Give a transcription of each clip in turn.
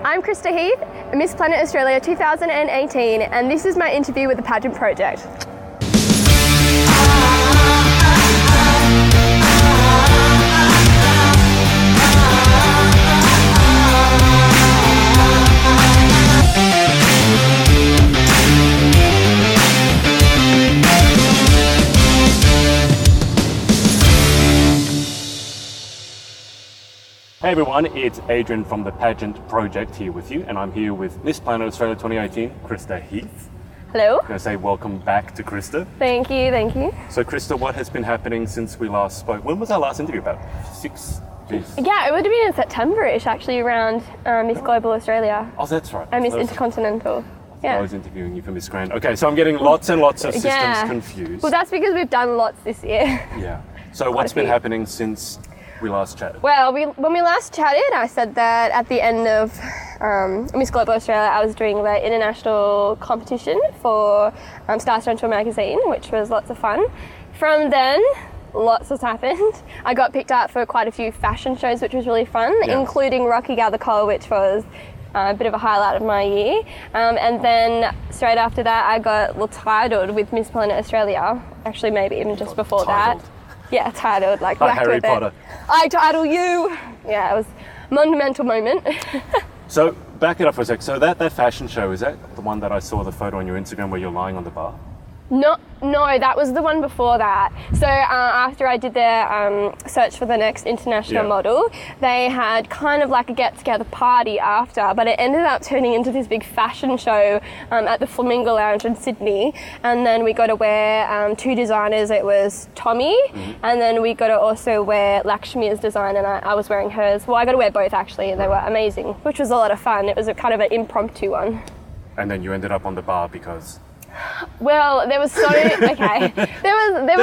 I'm Krysta Heath, Miss Planet Australia 2018, and this is my interview with the Pageant Project. Hey everyone, it's Adrian from the Pageant Project here with you, and I'm here with Miss Planet Australia 2018, Krysta Heath. Hello. I'm going to say welcome back to Krysta. Thank you, thank you. So Krysta, what has been happening since we last spoke? When was our last interview? About Yeah, it would have been in September-ish, actually, around Miss Global Australia. Oh, that's right. And Miss Intercontinental. I was interviewing you for Miss Grand. Okay, so I'm getting lots and lots of systems confused. Well, that's because we've done lots this year. Yeah. So what's been happening since we last chatted? Well, when we last chatted, I said that at the end of Miss Global Australia, I was doing the international competition for Star Central magazine, which was lots of fun. From then, lots has happened. I got picked up for quite a few fashion shows, which was really fun, including Rocky Gather Cole, which was a bit of a highlight of my year. And then straight after that, I got titled with Miss Planet Australia. Actually, maybe even just before that. Yeah, titled, like Harry Potter. I title you. Yeah, it was a monumental moment. So back it up for a sec. So that fashion show, is that the one that I saw the photo on your Instagram where you're lying on the bar? No, that was the one before that. So after I did their search for the next international model, they had kind of like a get-together party after, but it ended up turning into this big fashion show at the Flamingo Lounge in Sydney. And then we got to wear two designers. It was Tommy, and then we got to also wear Lakshmi's design, and I was wearing hers. Well, I got to wear both actually, and they were amazing, which was a lot of fun. It was a kind of an impromptu one. And then you ended up on the bar because? Well, there was There's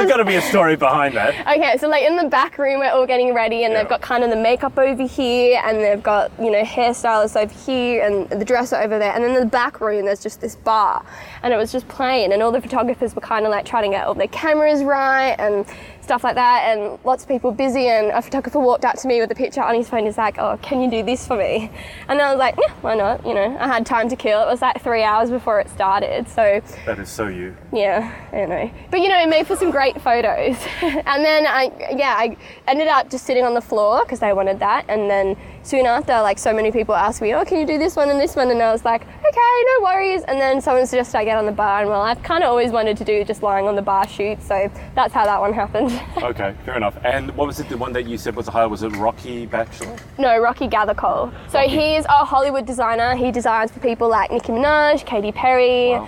got to be a story behind that. Okay, so like in the back room, we're all getting ready, and they've got kind of the makeup over here, and they've got, hairstylists over here, and the dresser over there, and then in the back room, there's just this bar, and it was just playing, and all the photographers were kind of like trying to get all their cameras right, and stuff like that, and lots of people busy, and a photographer walked up to me with a picture on his phone. He's like, "Oh, can you do this for me?" And I was like, "Yeah, why not?" I had time to kill. It was like 3 hours before it started, so. That is so you. Yeah, I know. But it made for some great photos. And then I ended up just sitting on the floor because they wanted that, and then soon after, like, so many people asked me, "Oh, can you do this one and this one?" And I was like, "Okay, no worries." And then someone suggested I get on the bar, and well, I've kind of always wanted to do just lying on the bar shoot, so that's how that one happened. Okay, fair enough. And what was it, the one that you said was a highlight? Was it Rocky Bachelor? No, Rocky Gather Cole. So he's a Hollywood designer. He designs for people like Nicki Minaj, Katy Perry,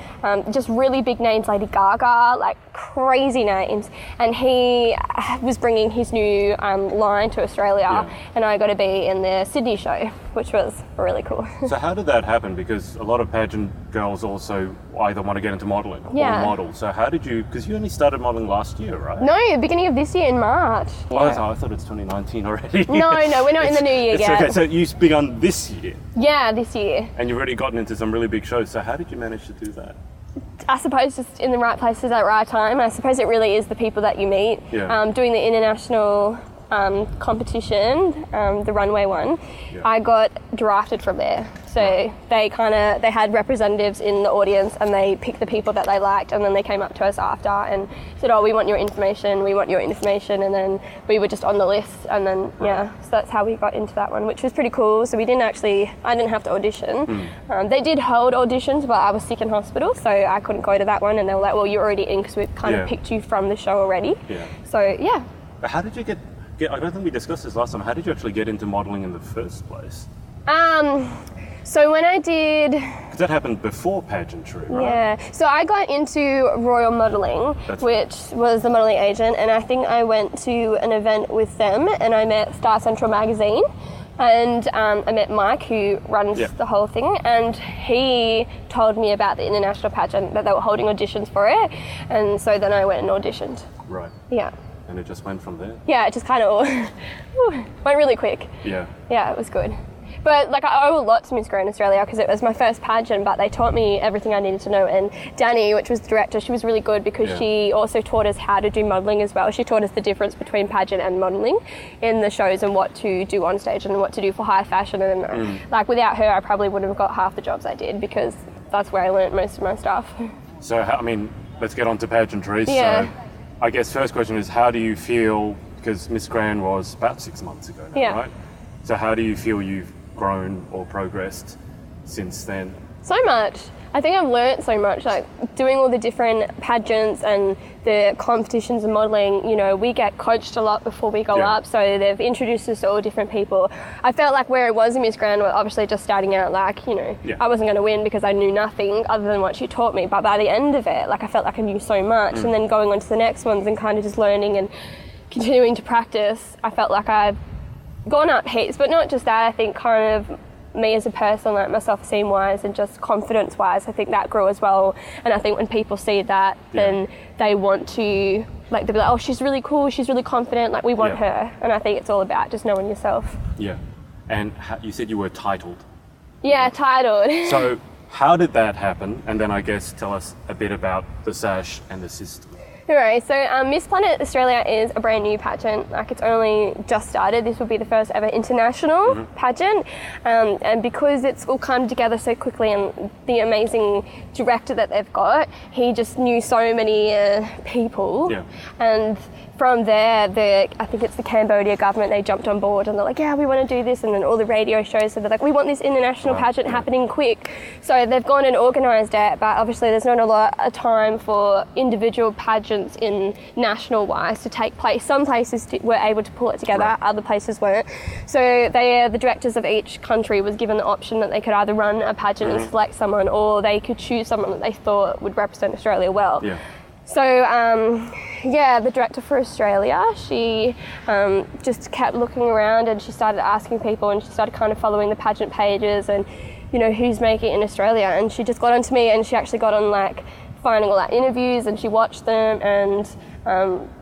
just really big names, Lady Gaga, like crazy names. And he was bringing his new line to Australia, and I got to be in the Sydney show, which was really cool. So how did that happen? Because a lot of pageant girls also either want to get into modelling or model. So how did you, because you only started modelling last year, right? No, beginning of this year in March. Oh, I thought it's 2019 already. No, we're not in the new year yet. Okay, so you've begun this year? Yeah, this year. And you've already gotten into some really big shows. So how did you manage to do that? I suppose just in the right places at the right time. I suppose it really is the people that you meet. Doing the international competition, the runway one, I got drafted from there. So they had representatives in the audience, and they picked the people that they liked, and then they came up to us after and said, "Oh, we want your information, and then we were just on the list, and then so that's how we got into that one, which was pretty cool. So I didn't have to audition. They did hold auditions, but I was sick in hospital, so I couldn't go to that one, and they were like, "Well, you're already in because we've kind of picked you from the show already." So But how did you get, I don't think we discussed this last time, how did you actually get into modelling in the first place? So when I did... Because that happened before pageantry, right? Yeah. So I got into Royal Modelling, which was the modelling agent, and I think I went to an event with them, and I met Star Central magazine, and I met Mike, who runs the whole thing, and he told me about the international pageant, that they were holding auditions for it, and so then I went and auditioned. Right. Yeah. And it just went from there? Yeah, it just kind of went really quick. Yeah. Yeah, it was good. But like I owe a lot to Miss Grand Australia because it was my first pageant, but they taught me everything I needed to know. And Danny, which was the director, she was really good because she also taught us how to do modelling as well. She taught us the difference between pageant and modelling in the shows and what to do on stage and what to do for high fashion. And like without her, I probably wouldn't have got half the jobs I did because that's where I learnt most of my stuff. So, I mean, let's get on to pageantry. Yeah. So I guess first question is, how do you feel, because Miss Grand was about 6 months ago now, right? So how do you feel you've grown or progressed since then? So much. I think I've learnt so much, like doing all the different pageants and the competitions and modelling, you know, we get coached a lot before we go up, so they've introduced us to all different people. I felt like where it was in Miss Grand, we're obviously just starting out, like, you know, I wasn't going to win because I knew nothing other than what she taught me, but by the end of it, like I felt like I knew so much, and then going on to the next ones and kind of just learning and continuing to practice, I felt like I've gone up heaps, but not just that, I think kind of me as a person, like my self-esteem wise and just confidence wise, I think that grew as well. And I think when people see that, then they want to, like, they'll be like, oh, she's really cool, she's really confident, like we want her. And I think it's all about just knowing yourself. Yeah. And you said you were titled. Yeah, titled. So how did that happen? And then I guess tell us a bit about the sash and the system. Alright, so Miss Planet Australia is a brand new pageant, like it's only just started. This will be the first ever international pageant, and because it's all come together so quickly and the amazing director that they've got, he just knew so many people, and from there, I think it's the Cambodia government, they jumped on board and they're like, yeah, we want to do this, and then all the radio shows, so they're like, we want this international pageant happening quick. So they've gone and organised it, but obviously there's not a lot of time for individual pageants in national wise to take place. Some places were able to pull it together, other places weren't. So the directors of each country was given the option that they could either run a pageant and select someone, or they could choose someone that they thought would represent Australia well. So, the director for Australia, she just kept looking around and she started asking people, and she started kind of following the pageant pages and, you know, who's making it in Australia. And she just got onto me, and she actually got on, like, finding all our interviews, and she watched them, and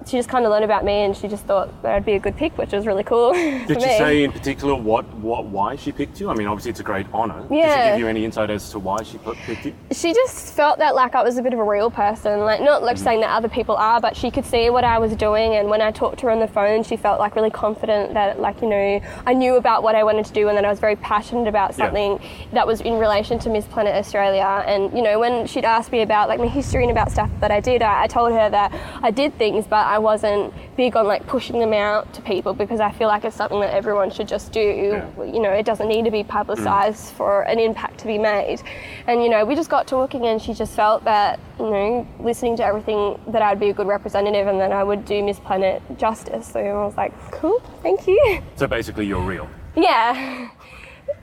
she just kind of learned about me, and she just thought that I'd be a good pick, which was really cool. Did she say in particular why she picked you? I mean, obviously it's a great honour. Did she give you any insight as to why she picked you? She just felt that, like, I was a bit of a real person, like, not like saying that other people are, but she could see what I was doing, and when I talked to her on the phone, she felt like really confident that, like, you know, I knew about what I wanted to do, and that I was very passionate about something that was in relation to Miss Planet Australia. And, you know, when she'd asked me about, like, my history and about stuff that I did, I told her that I did things, but I wasn't big on, like, pushing them out to people, because I feel like it's something that everyone should just do. You know, it doesn't need to be publicised for an impact to be made. And, you know, we just got talking, and she just felt that, you know, listening to everything, that I'd be a good representative and that I would do Miss Planet justice. So I was like, cool, thank you. So basically you're real. Yeah.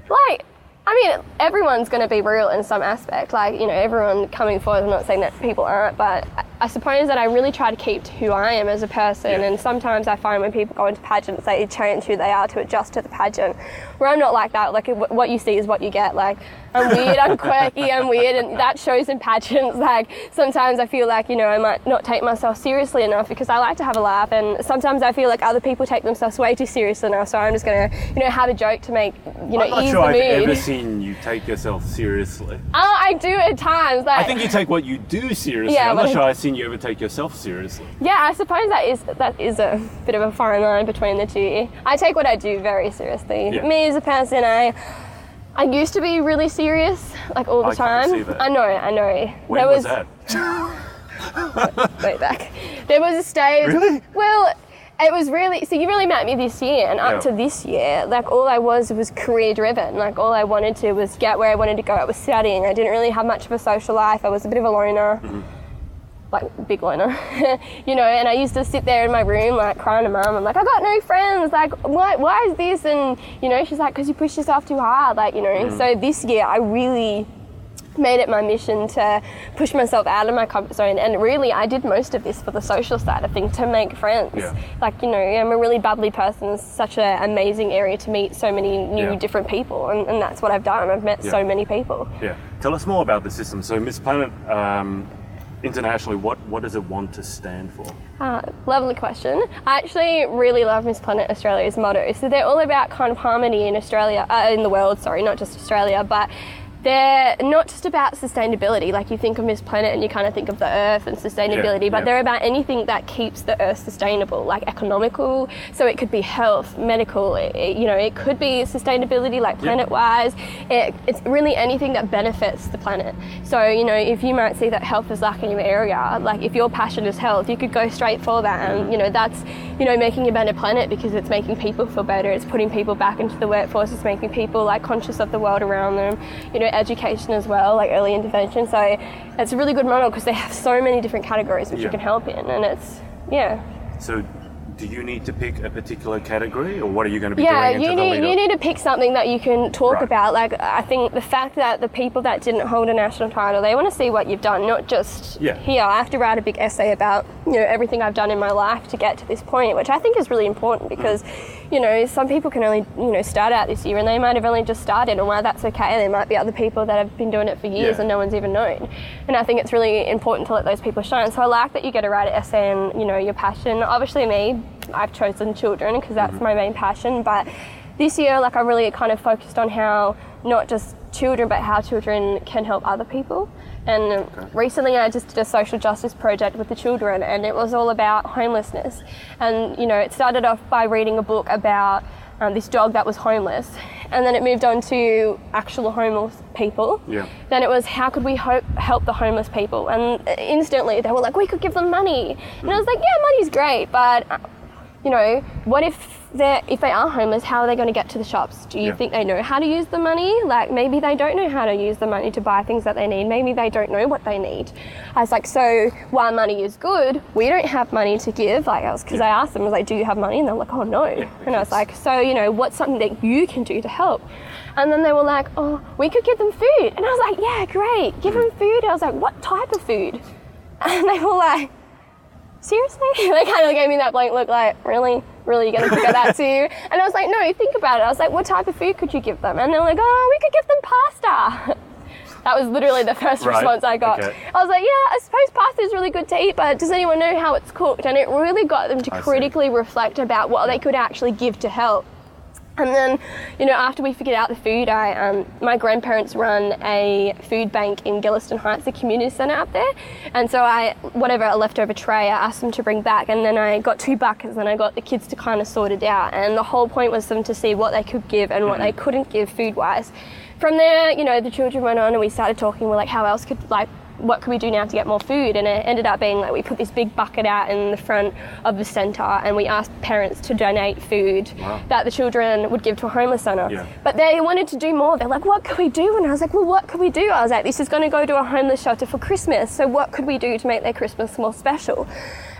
Like, I mean, everyone's going to be real in some aspect. Like, you know, everyone coming forward, I'm not saying that people aren't, but I suppose that I really try to keep to who I am as a person. And sometimes I find when people go into pageants, they change who they are to adjust to the pageant. Where I'm not like that. Like, what you see is what you get. Like, I'm weird, I'm quirky, I'm weird, and that shows in pageants. Like, sometimes I feel like, you know, I might not take myself seriously enough because I like to have a laugh, and sometimes I feel like other people take themselves way too seriously enough, so I'm just going to, you know, have a joke to make, you know, ease the mood. I'm not sure I've ever seen you take yourself seriously. I do at times. Like, I think you take what you do seriously. I'm not sure I've seen you ever take yourself seriously. Yeah, I suppose that is a bit of a fine line between the two. I take what I do very seriously. Me as a person, I used to be really serious, like, all the time. Can't see that. I know. When was that? Way back. There was a stage. Really? Well, it was really, so you really met me this year, and up to this year, like, all I was career driven. Like, all I wanted to was get where I wanted to go. I was studying. I didn't really have much of a social life. I was a bit of a loner. Like, big loner, you know, and I used to sit there in my room, like, crying to mum. I'm like, I got no friends, like, why is this? And, you know, she's like, because you push yourself too hard, like, you know. So this year I really made it my mission to push myself out of my comfort zone, and really I did most of this for the social side of things, to make friends. Like, you know, I'm a really bubbly person. It's such an amazing area to meet so many new different people, and that's what I've done. I've met so many people. Tell us more about the system. So Miss Planet, internationally, what does it want to stand for? Lovely question. I actually really love Miss Planet Australia's motto. So they're all about kind of harmony in Australia, in the world, sorry, not just Australia, but they're not just about sustainability. Like, you think of Miss Planet and you kind of think of the earth and sustainability, but they're about anything that keeps the earth sustainable, like economical. So it could be health, medical, it could be sustainability, like planet-wise. It's really anything that benefits the planet. So, if you might see that health is lacking in your area, like if your passion is health, you could go straight for that. And, that's, making a better planet because it's making people feel better. It's putting people back into the workforce. It's making people like conscious of the world around them. Education as well, like early intervention. So it's a really good model because they have so many different categories which you can help in, and it's So do you need to pick a particular category, or what are you going to be doing? You need to pick something that you can talk about. Like, I think the fact that the people that didn't hold a national title, they want to see what you've done, not just here. I have to write a big essay about everything I've done in my life to get to this point, which I think is really important because some people can only start out this year and they might have only just started, and while that's okay, there might be other people that have been doing it for years and no one's even known. And I think it's really important to let those people shine. So I like that you get to write an essay and your passion. Obviously I've chosen children because that's my main passion, but this year I really kind of focused on how not just children but how children can help other people. And recently I just did a social justice project with the children, and it was all about homelessness. And it started off by reading a book about this dog that was homeless, and then it moved on to actual homeless people. Then it was, how could we help the homeless people? And instantly they were like, we could give them money. And I was like, money's great, but what if they are homeless, how are they going to get to the shops? Do you think they know how to use the money? Like, maybe they don't know how to use the money to buy things that they need. Maybe they don't know what they need. I was like, so while money is good, we don't have money to give. Because I asked them, I was like, do you have money? And they're like, oh, no. And I was like, so, what's something that you can do to help? And then they were like, oh, we could give them food. And I was like, yeah, great, give them food. I was like, what type of food? And they were like, seriously? They kind of gave me that blank look like, really? Really, you're going to figure that too? And I was like, no, think about it. I was like, what type of food could you give them? And they're like, oh, we could give them pasta. That was literally the first response I got. Okay. I was like, I suppose pasta is really good to eat, but does anyone know how it's cooked? And it really got them to critically reflect about what they could actually give to help. And then, after we figured out the food, my grandparents run a food bank in Gelliston Heights, the community centre up there. And so whatever a leftover tray, I asked them to bring back. And then I got 2 buckets and I got the kids to kind of sort it out. And the whole point was them to see what they could give and what they couldn't give food-wise. From there, the children went on and we started talking. We're like, how else could, what can we do now to get more food? And it ended up being we put this big bucket out in the front of the centre and we asked parents to donate food that the children would give to a homeless centre. But they wanted to do more. They're like, what could we do? And I was like, well, what could we do? I was like, this is going to go to a homeless shelter for Christmas, so what could we do to make their Christmas more special?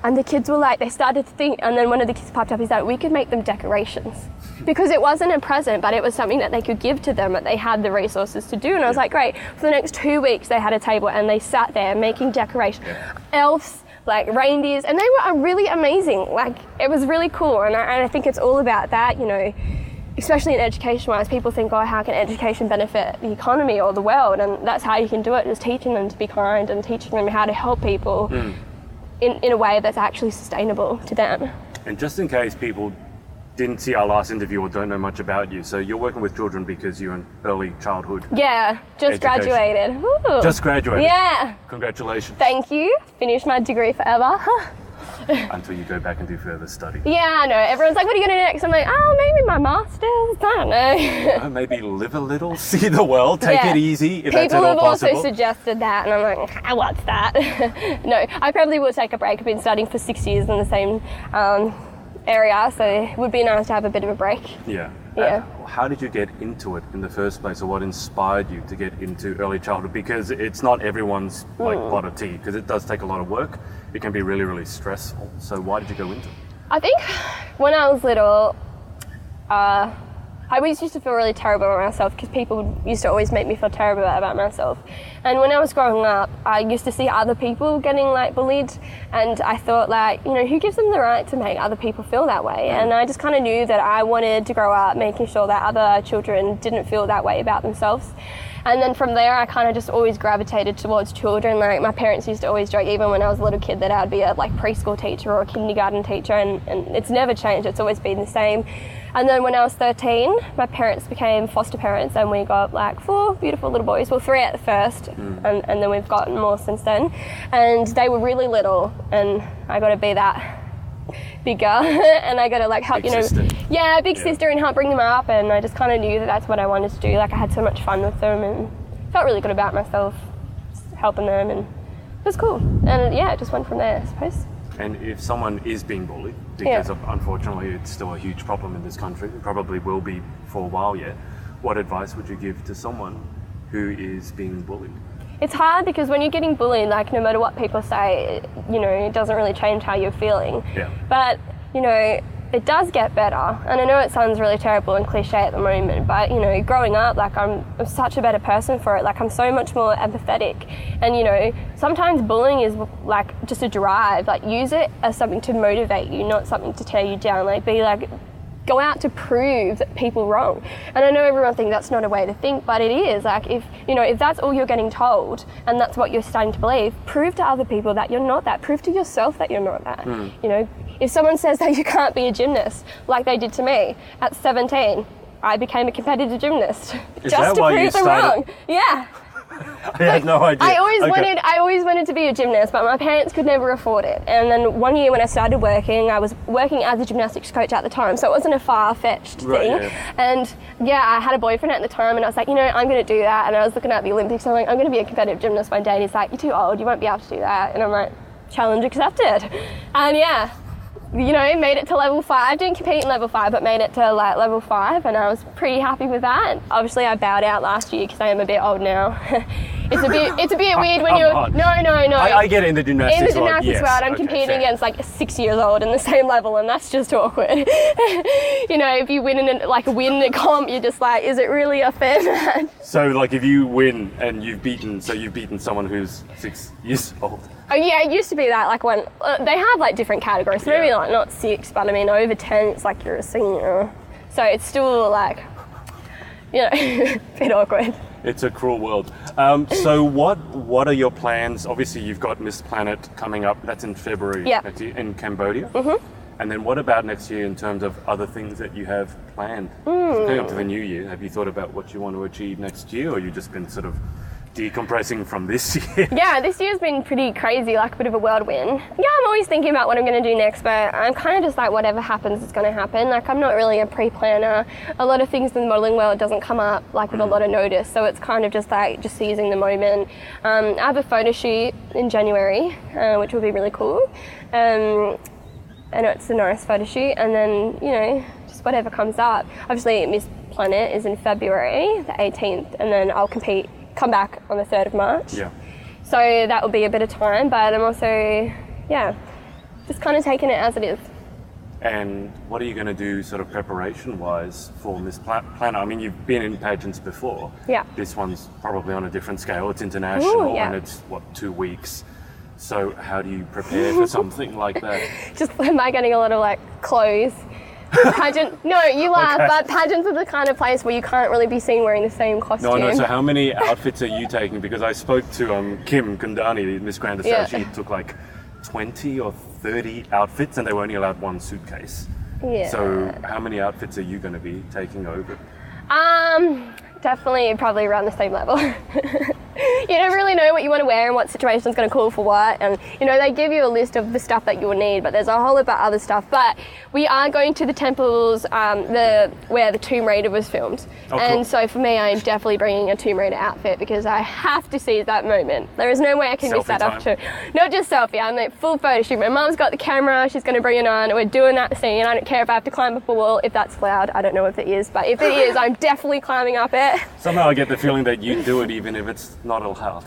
And the kids were like, they started to think, and then one of the kids popped up, he's like, we could make them decorations. Because it wasn't a present, but it was something that they could give to them, that they had the resources to do. And I was like, great. For the next 2 weeks, they had a table and they sat there making decorations. Elves, reindeers, and they were really amazing. It was really cool. And I think it's all about that, especially in education-wise. People think, how can education benefit the economy or the world? And that's how you can do it, just teaching them to be kind and teaching them how to help people in a way that's actually sustainable to them. And just in case people didn't see our last interview or don't know much about you, so you're working with children because you're in early childhood. Just graduated. Ooh. Just graduated? Congratulations. Thank you. Finished my degree forever. Until you go back and do further study. I know. Everyone's like, what are you going to do next? I'm like, maybe my master's. I don't know. Maybe live a little, see the world, take it easy, if that's at all possible. People have also suggested that, and I'm like, what's that? No, I probably will take a break. I've been studying for 6 years in the same area, so it would be nice to have a bit of a break. How did you get into it in the first place, or what inspired you to get into early childhood? Because it's not everyone's pot of tea, because it does take a lot of work. It can be really, really stressful. So why did you go into it? I think when I was little, I always used to feel really terrible about myself because people used to always make me feel terrible about myself. And when I was growing up, I used to see other people getting bullied, and I thought who gives them the right to make other people feel that way? And I just kind of knew that I wanted to grow up making sure that other children didn't feel that way about themselves. And then from there, I kind of just always gravitated towards children. Like my parents used to always joke, even when I was a little kid, that I'd be a like preschool teacher or a kindergarten teacher, and it's never changed. It's always been the same. And then when I was 13, my parents became foster parents, and we got like 4 beautiful little boys. Well, 3 at the first, and then we've gotten more since then. And they were really little, and I got to be that bigger, and I got to like help, big sister. Sister, and help bring them up. And I just kind of knew that that's what I wanted to do. Like I had so much fun with them, and felt really good about myself, just helping them, and it was cool. And yeah, it just went from there, I suppose. And if someone is being bullied, because unfortunately it's still a huge problem in this country, it probably will be for a while yet, what advice would you give to someone who is being bullied? It's hard because when you're getting bullied, like no matter what people say, it doesn't really change how you're feeling. Yeah. But, it does get better. And I know it sounds really terrible and cliche at the moment, but, growing up, like I'm such a better person for it. Like I'm so much more empathetic. And, sometimes bullying is like just a drive. Like use it as something to motivate you, not something to tear you down. Like be like, go out to prove that people wrong. And I know everyone thinks that's not a way to think, but it is. Like if that's all you're getting told and that's what you're starting to believe, prove to other people that you're not that. Prove to yourself that you're not that. If someone says that you can't be a gymnast, like they did to me at 17, I became a competitive gymnast just to prove them wrong. Yeah. I had no idea. I always wanted to be a gymnast, but my parents could never afford it. And then one year when I started working, I was working as a gymnastics coach at the time, so it wasn't a far-fetched thing. Yeah. And I had a boyfriend at the time, and I was like, I'm going to do that. And I was looking at the Olympics, and I'm like, I'm going to be a competitive gymnast one day. And he's like, you're too old, you won't be able to do that. And I'm like, challenge accepted. And made it to level 5. Didn't compete in level 5, but made it to like level 5, and I was pretty happy with that. And obviously, I bowed out last year because I am a bit old now. It's a bit weird when you're no. I get it in the gymnastics world. In the gymnastics world, I'm competing against like 6 years old in the same level, and that's just awkward. If you win in a comp, you're just like, is it really a fair match? So like if you win and you've beaten someone who's 6 years old. Oh yeah, it used to be that like when they have like different categories. So maybe like not 6, but I mean over 10, it's like you're a senior. So it's still like, a bit awkward. It's a cruel world. So what are your plans? Obviously you've got Miss Planet coming up. That's in February next year in Cambodia. Mm-hmm. And then what about next year in terms of other things that you have planned? Coming up to the new year, have you thought about what you want to achieve next year, or you've just been sort of decompressing from this year? Yeah, this year's been pretty crazy, like a bit of a whirlwind. Yeah, I'm always thinking about what I'm going to do next, but I'm kind of just like whatever happens is going to happen. Like I'm not really a pre-planner. A lot of things in the modelling world doesn't come up like with a lot of notice, so it's kind of just like just seizing the moment. I have a photo shoot in January, which will be really cool. And it's a nice photo shoot, and then, just whatever comes up. Obviously, Miss Planet is in February, the 18th, and then I'll come back on the 3rd of March. Yeah. So that will be a bit of time, but I'm also, just kind of taking it as it is. And what are you going to do sort of preparation-wise for Miss Planet? I mean, you've been in pageants before. Yeah. This one's probably on a different scale. It's international, and it's, 2 weeks? So how do you prepare for something like that? Just am I getting a lot of like clothes? Pageant? No, you laugh, but pageants are the kind of place where you can't really be seen wearing the same costume. No. So how many outfits are you taking? Because I spoke to Kim Kundani, Miss Grand Australia. She took like 20 or 30 outfits, and they were only allowed 1 suitcase. Yeah. So how many outfits are you going to be taking over? Definitely probably around the same level. You never really know what you want to wear and what situation's going to call for what, and they give you a list of the stuff that you will need, but there's a whole lot of other stuff. But we are going to the temples where the Tomb Raider was filmed. And so for me, I am definitely bringing a Tomb Raider outfit because I have to seize that moment. There is no way I can miss that opportunity. Not just selfie, I'm like full photo shoot. My mum's got the camera, she's going to bring it on, we're doing that scene. I don't care if I have to climb up a wall, if that's allowed. I don't know if it is, but if it is, I'm definitely climbing up it. Somehow I get the feeling that you do it even if it's not allowed.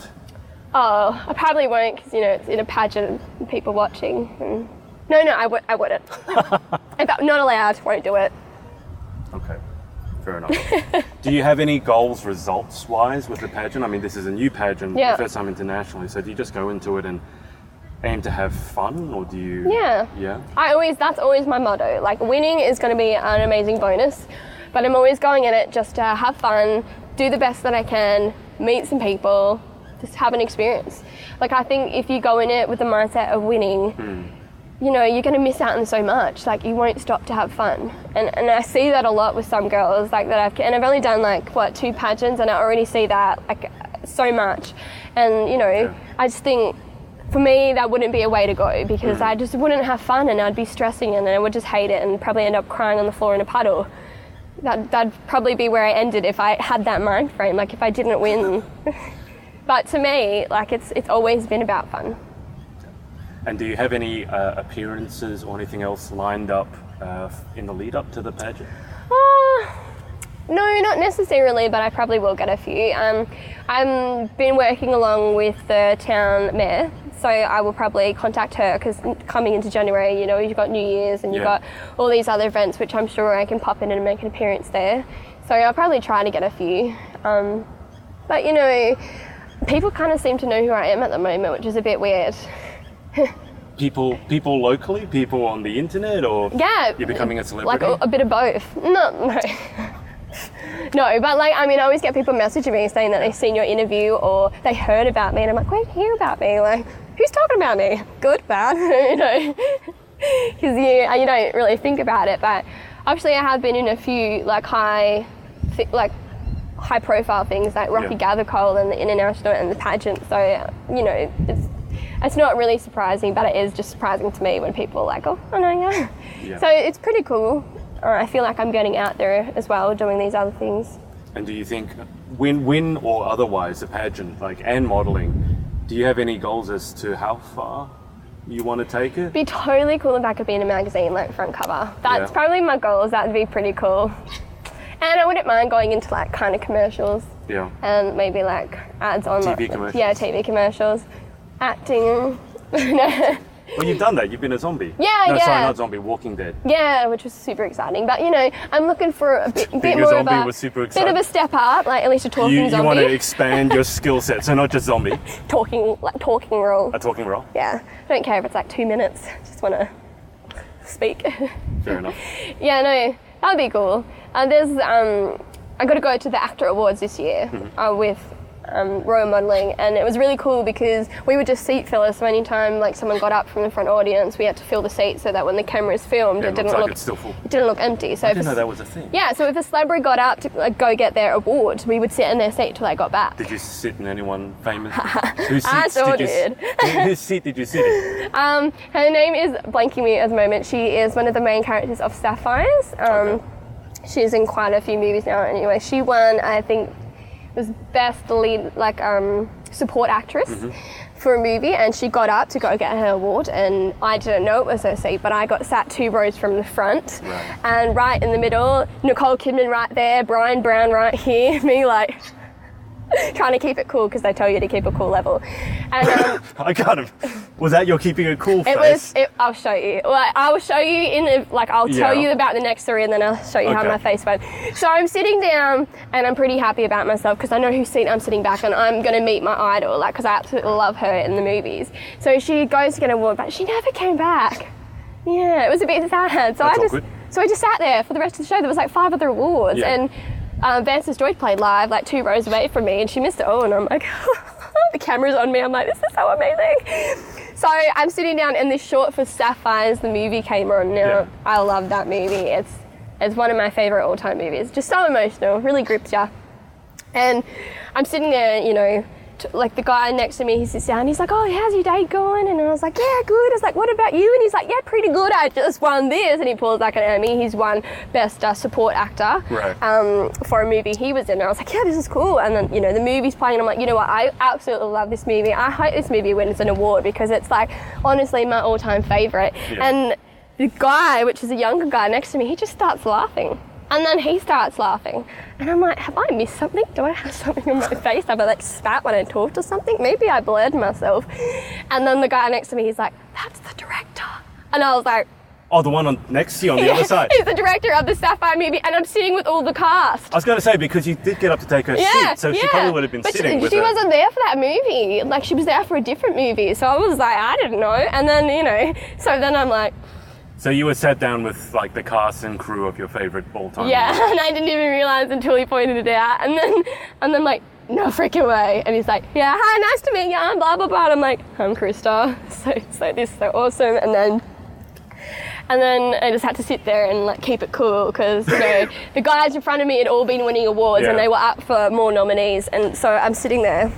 Oh, I probably won't because, it's in a pageant and people watching. No, I wouldn't. If I'm not allowed, won't do it. Okay, fair enough. Do you have any goals results-wise with the pageant? I mean, this is a new pageant, the first time internationally, so do you just go into it and aim to have fun, or do you... Yeah. That's always my motto. Like, winning is going to be an amazing bonus, but I'm always going in it just to have fun, do the best that I can, meet some people, just have an experience. Like, I think if you go in it with the mindset of winning, you know, you're going to miss out on so much. Like, you won't stop to have fun. And I see that a lot with some girls, like, I've only done, like, 2 pageants, and I already see that, like, so much. And, you know, I just think, for me, that wouldn't be a way to go, because I just wouldn't have fun, and I'd be stressing, and I would just hate it and probably end up crying on the floor in a puddle. That'd probably be where I ended if I had that mind frame, like, if I didn't win. But to me, like, it's always been about fun. And do you have any appearances or anything else lined up in the lead up to the pageant? No, not necessarily, but I probably will get a few. I've been working along with the town mayor, so I will probably contact her, because coming into January, you know, you've got New Year's and you've got all these other events, which I'm sure I can pop in and make an appearance there. So I'll probably try to get a few. But, you know, people kind of seem to know who I am at the moment, which is a bit weird. People locally, people on the internet, or you're becoming a celebrity? Like a bit of both. No. No, but like, I mean, I always get people messaging me saying that they've seen your interview or they heard about me, and I'm like, wait, hear about me? Like, who's talking about me? Good, bad, you know? Because you don't really think about it, but actually I have been in a few like high profile things like Rocky Gather Cole and the International and the pageant, so you know, it's not really surprising, but it is just surprising to me when people are like, oh, I know, yeah. So it's pretty cool. I feel like I'm getting out there as well, doing these other things. And do you think, win or otherwise, the pageant, like, and modelling, do you have any goals as to how far you want to take it? It'd be totally cool if I could be in a magazine, like front cover. That's probably my goals. That'd be pretty cool. And I wouldn't mind going into like kind of commercials. Yeah. And maybe like ads on TV commercials. Yeah, TV commercials. Acting. Well, you've done that. You've been a zombie. Yeah. Sorry, not zombie. Walking Dead. Yeah, which was super exciting. But you know, I'm looking for a bit more zombie of was super exciting. bit of a step up, like at least a talking zombie. You want to expand your skill set, so not just zombie. talking role. A talking role. Yeah, I don't care if it's like 2 minutes. Just want to speak. Fair enough. Yeah, no, that would be cool. I got to go to the AACTA Awards this year with Royal Modelling, and it was really cool because we were just seat fillers, so anytime like someone got up from the front audience, we had to fill the seat so that when the cameras filmed, it didn't look empty. So I didn't know that was a thing. Yeah, so if a celebrity got up to like, go get their award, we would sit in their seat till they got back. Did you sit in anyone famous? I sure did. Whose seat did you sit in? Her name is blanking me at the moment. She is one of the main characters of Sapphires. She's in quite a few movies now. Anyway, she won, I think, was best lead support actress for a movie, and she got up to go get her award, and I didn't know it was her seat, but I got sat 2 rows from the front, and right in the middle, Nicole Kidman right there, Brian Brown right here, me like trying to keep it cool because they tell you to keep a cool level. And I kind of was that your keeping it cool face? I'll show you. Like, I will show you I'll tell you about the next 3 and then I'll show you how my face went. So I'm sitting down and I'm pretty happy about myself because I know whose seat I'm sitting back, and I'm going to meet my idol, like, because I absolutely love her in the movies. So she goes to get an award, but she never came back. Yeah, it was a bit sad. So I just sat there for the rest of the show. There was like 5 other awards, and Vanessa Joy played live like 2 rows away from me, and she missed it all, and I'm like, the camera's on me, I'm like, this is so amazing. So I'm sitting down, and this short for Sapphires, the movie came on. Now, I love that movie. It's one of my favourite all-time movies. Just so emotional, really grips you. And I'm sitting there, you know, like the guy next to me, he sits down, he's like, oh, how's your day going? And I was like, yeah, good. I was like, what about you? And he's like, yeah, pretty good. I just won this. And he pulls like an Emmy. He's won Best Support Actor for a movie he was in. And I was like, yeah, this is cool. And then, you know, the movie's playing, and I'm like, you know what, I absolutely love this movie. I hope this movie wins an award because it's like, honestly, my all-time favourite. And the guy, which is a younger guy next to me, he just starts laughing. And then he starts laughing. And I'm like, have I missed something? Do I have something on my face? Have I like spat when I talked or something? Maybe I blurred myself. And then the guy next to me, he's like, that's the director. And I was like, oh, the one next to you on the other side. He's the director of the Sapphire movie, and I'm sitting with all the cast. I was going to say, because you did get up to take her seat, so she probably would have been sitting with her. She wasn't there for that movie. Like, she was there for a different movie. So I was like, I didn't know. And then, you know, so then I'm like, so you were sat down with like the cast and crew of your favourite all-time movie. And I didn't even realise until he pointed it out. And then like, no freaking way. And he's like, yeah, hi, nice to meet you, I'm blah, blah, blah. And I'm like, I'm Krysta. So this is so awesome. And then I just had to sit there and like keep it cool because, you know, the guys in front of me had all been winning awards and they were up for more nominees. And so I'm sitting there.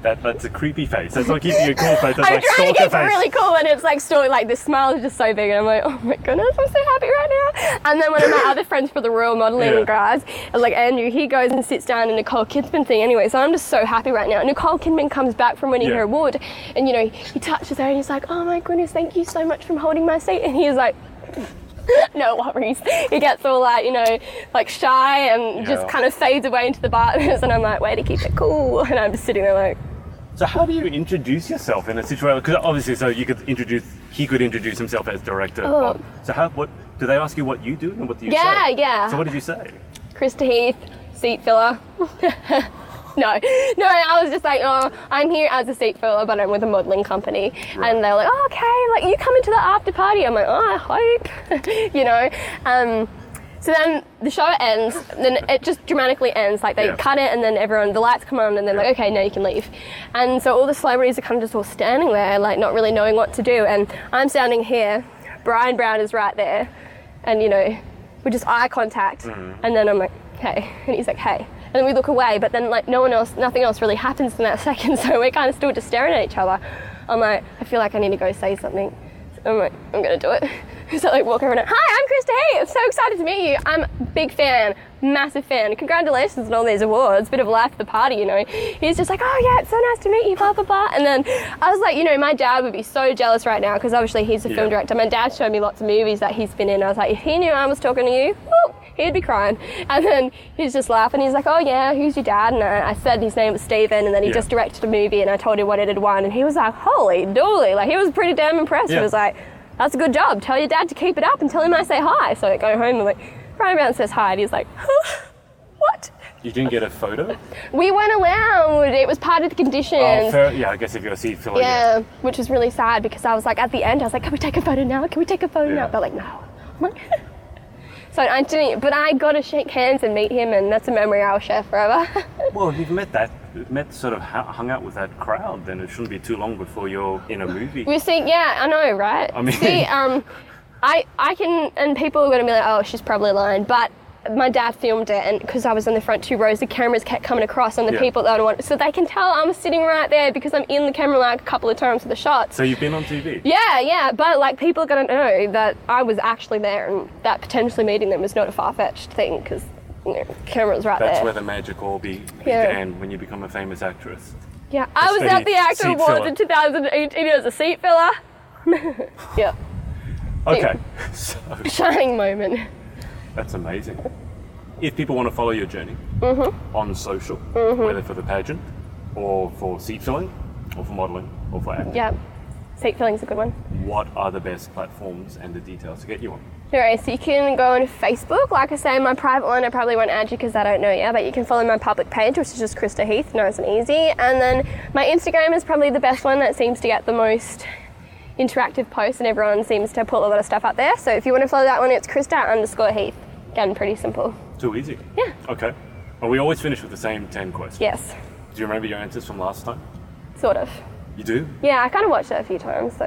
That's a creepy face. That's not keeping you cool face. That's I'm like trying to stalker keep it face. really cool, and it's like still like the smile is just so big, and I'm like, oh my goodness, I'm so happy right now. And then one of my other friends for the Royal Modelling guys, like Andrew, he goes and sits down in Nicole Kidman thing anyway. So I'm just so happy right now. Nicole Kidman comes back from winning her award, and you know he touches her and he's like, oh my goodness, thank you so much for holding my seat. And he's like, no worries. He gets all like, you know, like shy and just kind of fades away into the darkness, and I'm like, way to keep it cool. And I'm just sitting there like. So how do you introduce yourself in a situation? Because obviously, so he could introduce himself as director. So what do they ask you what you do and what do you say? Yeah. So what did you say? Krysta Heath, seat filler. No, I was just like, oh, I'm here as a seat filler, but I'm with a modelling company. Right. And they're like, oh, okay, like you coming to the after party? I'm like, oh, I hope, you know. So then the show ends, then it just dramatically ends. Like they cut it, and then the lights come on, and they're like, okay, now you can leave. And so all the celebrities are kind of just all standing there, like not really knowing what to do. And I'm standing here, Brian Brown is right there, and you know, we're just eye contact. And then I'm like, hey, and he's like, hey. And then we look away, but then like nothing else really happens in that second. So we're kind of still just staring at each other. I'm like, I feel like I need to go say something. I'm like, I'm gonna do it. So like walk over and hi, I'm Krysta Heath. I'm so excited to meet you. I'm a big fan, massive fan. Congratulations on all these awards. Bit of life of the party, you know. He's just like, oh yeah, it's so nice to meet you, blah, blah, blah. And then I was like, you know, my dad would be so jealous right now because obviously he's a film director. My dad showed me lots of movies that he's been in. I was like, if he knew I was talking to you, whoop, he'd be crying. And then he's just laughing. He's like, oh yeah, who's your dad? And I said his name was Stephen, and then he just directed a movie, and I told him what it had won, and he was like, holy dooly. Like he was pretty damn impressed. He was like, that's a good job. Tell your dad to keep it up and tell him I say hi. So I go home and like, Brian Brown says hi, and he's like, huh? What? You didn't get a photo? We weren't allowed. It was part of the conditions. Oh, fair. Yeah, I guess if you're a seat filler. Yeah, which was really sad because I was like, at the end, I was like, can we take a photo now? Can we take a photo now? They're like, no. I'm like, so I didn't, but I got to shake hands and meet him, and that's a memory I'll share forever. Well, if you've sort of hung out with that crowd, then it shouldn't be too long before you're in a movie. You see, yeah, I know, right? I mean, see, I can, and people are going to be like, oh, she's probably lying, but my dad filmed it, and because I was in the front 2 rows, the cameras kept coming across, and the people that I want, so they can tell I'm sitting right there because I'm in the camera like a couple of times for the shots. So you've been on TV? Yeah, but like people are going to know that I was actually there, and that potentially meeting them was not a far-fetched thing because you know, camera's right there. That's where the magic all began when you become a famous actress. Yeah, I was at the AACTA Awards in 2018 as a seat filler. Yeah. Okay. So, shining moment. That's amazing. If people want to follow your journey on social, whether for the pageant or for seat filling or for modelling or for acting. Yeah, seat filling's a good one. What are the best platforms and the details to get you on? Alright, so you can go on Facebook. Like I say, my private one I probably won't add you because I don't know yet, but you can follow my public page, which is just Krysta Heath, nice and easy. And then my Instagram is probably the best one that seems to get the most interactive posts, and everyone seems to put a lot of stuff up there. So if you want to follow that one, it's Krysta_Heath. Again, pretty simple. Too easy. Yeah. Okay. Well, we always finish with the same 10 questions. Yes. Do you remember your answers from last time? Sort of. You do? Yeah, I kind of watched it a few times, so.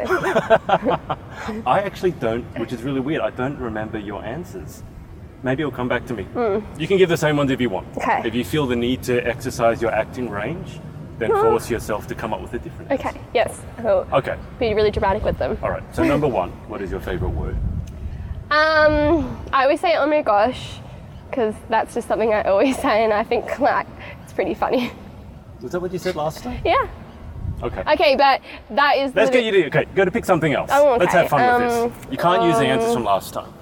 I actually don't, which is really weird. I don't remember your answers. Maybe it'll come back to me. You can give the same ones if you want. Okay. If you feel the need to exercise your acting range, then force yourself to come up with a different answer. Okay, yes. I'll okay. Be really dramatic with them. All right, so number 1, what is your favourite word? I always say, oh my gosh, because that's just something I always say, and I think like it's pretty funny. Was that what you said last time? Yeah. Okay. Okay, but that is... Let's get you to... Okay, go to pick something else. Oh, okay. Let's have fun with this. You can't use the answers from last time.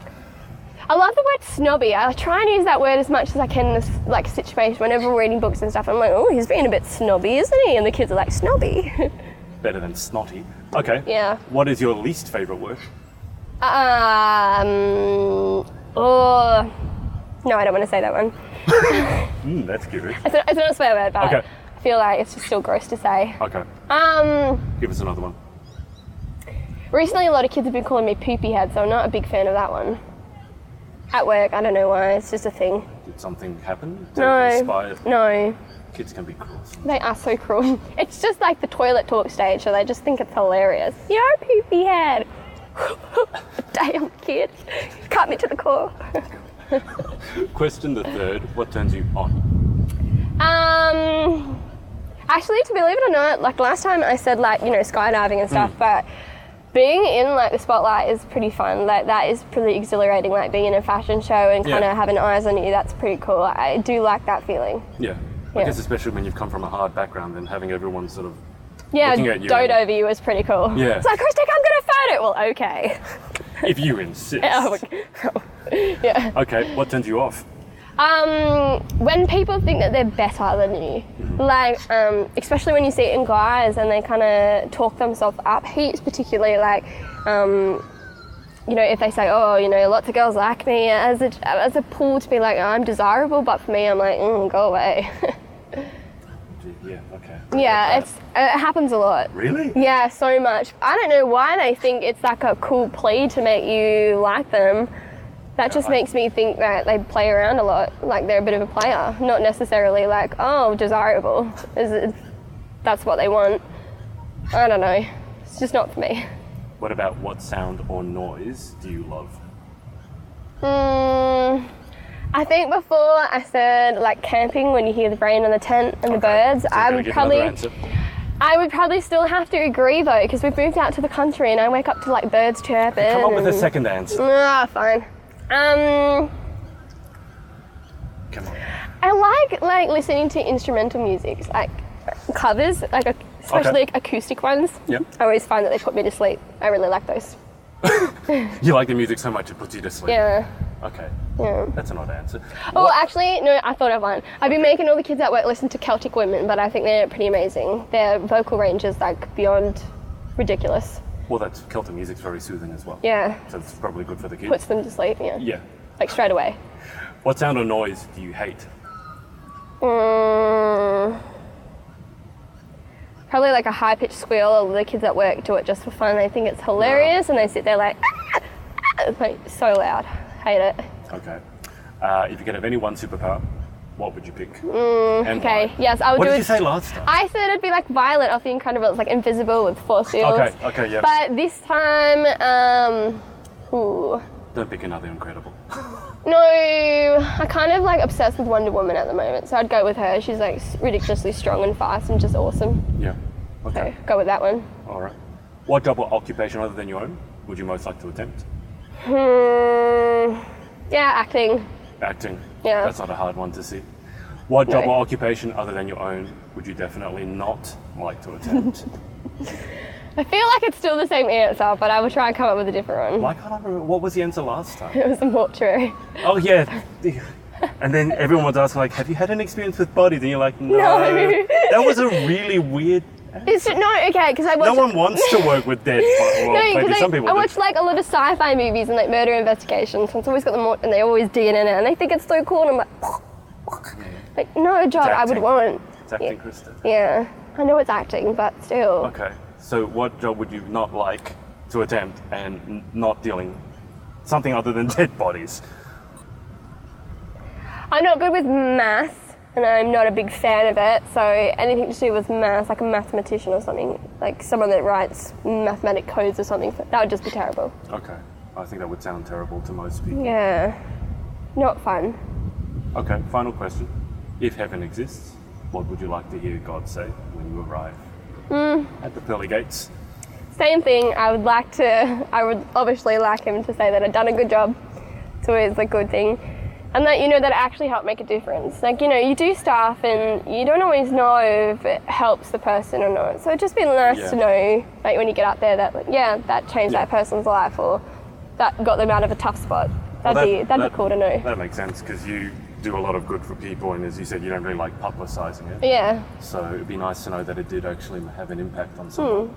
I love the word snobby. I try and use that word as much as I can in this like situation. Whenever we're reading books and stuff, I'm like, oh, he's being a bit snobby, isn't he? And the kids are like, snobby. Better than snotty. Okay. Yeah. What is your least favourite word? Oh... No, I don't want to say that one. That's curious. It's not a swear word, but okay. I feel like it's just still gross to say. Okay. Give us another one. Recently, a lot of kids have been calling me poopy head, so I'm not a big fan of that one. At work, I don't know why. It's just a thing. Did something happen to inspire? No. Kids can be cruel. They are so cruel. It's just like the toilet talk stage, so they just think it's hilarious. You're a poopy head. Damn, kid. Cut me to the core. Question the third. What turns you on? Actually, to believe it or not, like last time I said like, skydiving and stuff, but being in like the spotlight is pretty fun. Like that is pretty exhilarating, like being in a fashion show and kind of having eyes on you. That's pretty cool. I do like that feeling. Yeah. I guess especially when you've come from a hard background and having everyone sort of looking at you. Dote over you is pretty cool. Yeah. It's like, Krysta, come get a photo. Well, okay. If you insist. Yeah. Okay, what turns you off? When people think that they're better than you, like, especially when you see it in guys and they kind of talk themselves up heaps, particularly like, if they say, lots of girls like me, as a pull to be like, I'm desirable, but for me, I'm like, go away. Yeah, okay. Yeah, it happens a lot. Really? Yeah, so much. I don't know why they think it's like a cool plea to make you like them. That just makes me think that they play around a lot, like they're a bit of a player, not necessarily like, desirable. That's what they want. I don't know. It's just not for me. What about what sound or noise do you love? I think before I said like camping when you hear the rain on the tent and the birds. So I would probably still have to agree though, because we've moved out to the country and I wake up to like birds chirping. Come up with a second answer. Fine. Come on. I like listening to instrumental music, like covers, like especially acoustic ones. Yep. I always find that they put me to sleep. I really like those. You like the music so much it puts you to sleep? Yeah. Okay. Yeah. That's an odd answer. Oh, actually, no, I thought of one. I've been making all the kids at work listen to Celtic women, but I think they're pretty amazing. Their vocal range is like beyond ridiculous. Well, Celtic music's very soothing as well. Yeah. So it's probably good for the kids. Puts them to sleep, yeah. Yeah. Like straight away. What sound or noise do you hate? Probably like a high-pitched squeal. All the kids at work do it just for fun. They think it's hilarious and they sit there like, it's like so loud. Hate it. Okay. If you could have any one superpower, what would you pick? Okay, why? yes, I would What do did it. you say last time? I said it'd be like Violet off The Incredibles, like invisible with force fields. Okay, yeah. But this time, Don't pick another Incredible. no, I'm kind of like obsessed with Wonder Woman at the moment, so I'd go with her. She's like ridiculously strong and fast and just awesome. Yeah. Okay. So go with that one. All right. What job or occupation other than your own would you most like to attempt? Yeah, acting. Acting. Yeah. That's not a hard one to see. What job or occupation other than your own would you definitely not like to attempt? I feel like it's still the same answer, but I will try and come up with a different one. Why can't I remember? What was the answer last time? It was a mortuary. Oh, yeah. And then everyone would ask, like, have you had an experience with bodies? And you're like, no. That was a really weird answer. Because I watched... No one wants to work with dead bodies. Well, maybe some people I do. watch like a lot of sci-fi movies and like murder investigations, and it's always got them, and they always dig in it, and they think it's so cool, and I'm like, no job I would want. It's acting, Krysta. Yeah, I know it's acting, but still. Okay, so what job would you not like to attempt and not dealing something other than dead bodies? I'm not good with maths, and I'm not a big fan of it, so anything to do with maths, like a mathematician or something, like someone that writes mathematic codes or something, that would just be terrible. Okay, I think that would sound terrible to most people. Yeah, not fun. Okay, final question. If heaven exists, what would you like to hear God say when you arrive at the pearly gates? Same thing, I would obviously like him to say that I'd done a good job. It's always a good thing. And that, that it actually helped make a difference. Like, you do stuff and you don't always know if it helps the person or not. So it'd just be nice to know, like, when you get up there that, like, that changed that person's life or that got them out of a tough spot. That'd be cool to know. That makes sense, because you do a lot of good for people, and as you said, you don't really like publicising it. Yeah. So it'd be nice to know that it did actually have an impact on someone.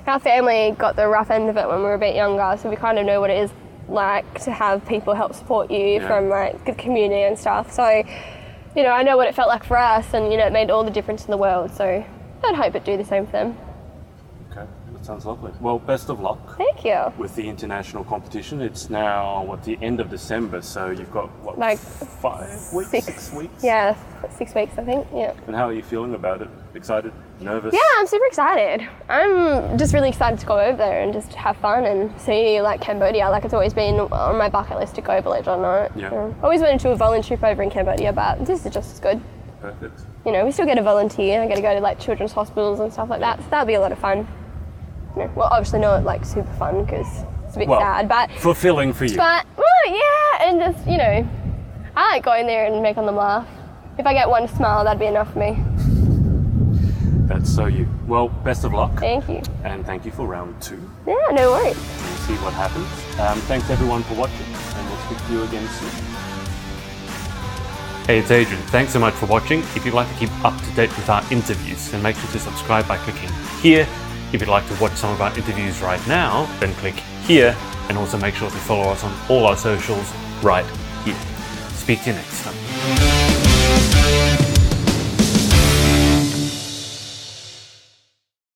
Our family got the rough end of it when we were a bit younger, so we kind of know what it is like to have people help support you from like the community and stuff. So, I know what it felt like for us, and it made all the difference in the world. So I'd hope it'd do the same for them. Okay, that's Sounds lovely. Well, best of luck. Thank you. With the international competition. It's now, the end of December, so you've got, like 5 weeks? 6 weeks? Yeah, 6 weeks, I think, yeah. And how are you feeling about it? Excited? Nervous? Yeah, I'm super excited. I'm just really excited to go over there and just have fun and see, like, Cambodia. Like, it's always been on my bucket list to go, believe it or not. Yeah. I always wanted to do a volunteer trip over in Cambodia, but this is just as good. Perfect. You know, we still get to volunteer. I get to go to, like, children's hospitals and stuff like that, so that'll be a lot of fun. Well, obviously not like super fun because it's a bit sad, but fulfilling for you. But yeah, and just I like going there and making them laugh. If I get one smile, that'd be enough for me. That's so you. Well, best of luck. Thank you. And thank you for round 2. Yeah, no worries. We'll see what happens. Thanks everyone for watching, and we'll speak to you again soon. Hey, it's Adrian. Thanks so much for watching. If you'd like to keep up to date with our interviews, then make sure to subscribe by clicking here. If you'd like to watch some of our interviews right now, then click here, and also make sure to follow us on all our socials right here. Speak to you next time.